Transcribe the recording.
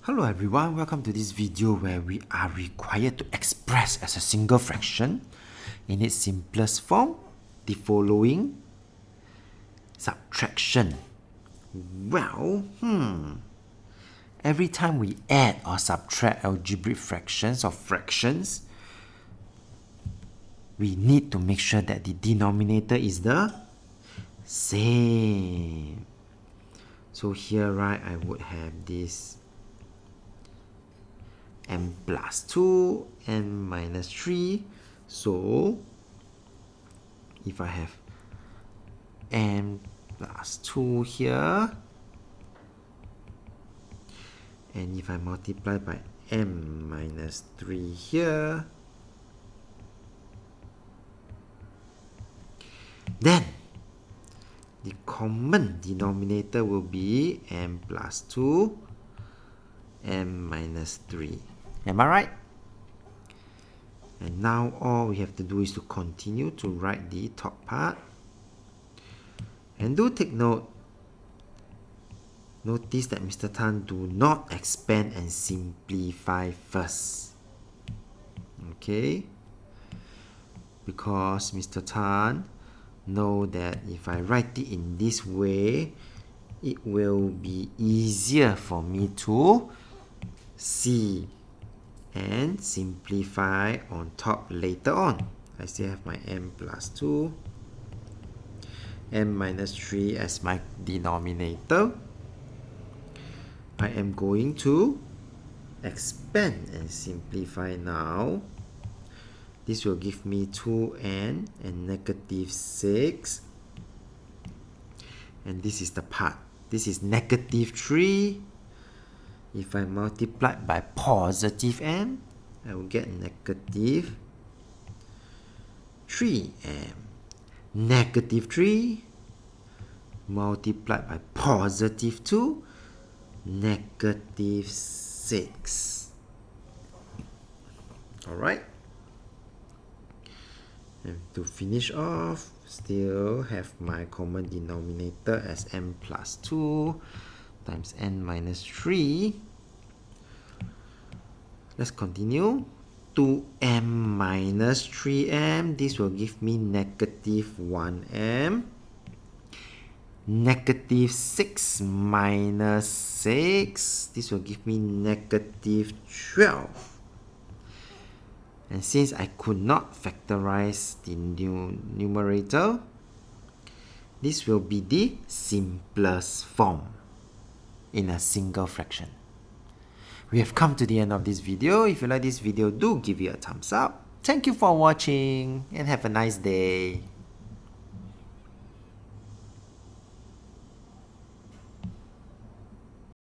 Hello everyone, welcome to this video where we are required to express as a single fraction in its simplest form the following subtraction. Well, every time we add or subtract algebraic fractions or fractions, we need to make sure that the denominator is the same. So here, right, I would have this m+2, m-3. So if I have m+2 here, and if I multiply by m-3 here, then the common denominator will be m+2, m-3. Am I right? And now all we have to do is to continue to write the top part. And do take note, notice that Mr. Tan do not expand and simplify first. Okay? Because Mr. Tan know that if I write it in this way, it will be easier for me to see and simplify on top later on. I still have my m+2, m-3 as my denominator. I am going to expand and simplify now. This will give me 2n and -6. And this is the part. This is -3. If I multiply by positive m, I will get -3m. -3 multiplied by positive 2, -6. Alright. And to finish off, still have my common denominator as m+2 times n-3. Let's continue. 2m-3m. This will give me -1m. -6 minus 6. This will give me -12. And since I could not factorize the numerator, this will be the simplest form in a single fraction. We have come to the end of this video. If you like this video, do give it a thumbs up. Thank you for watching and have a nice day.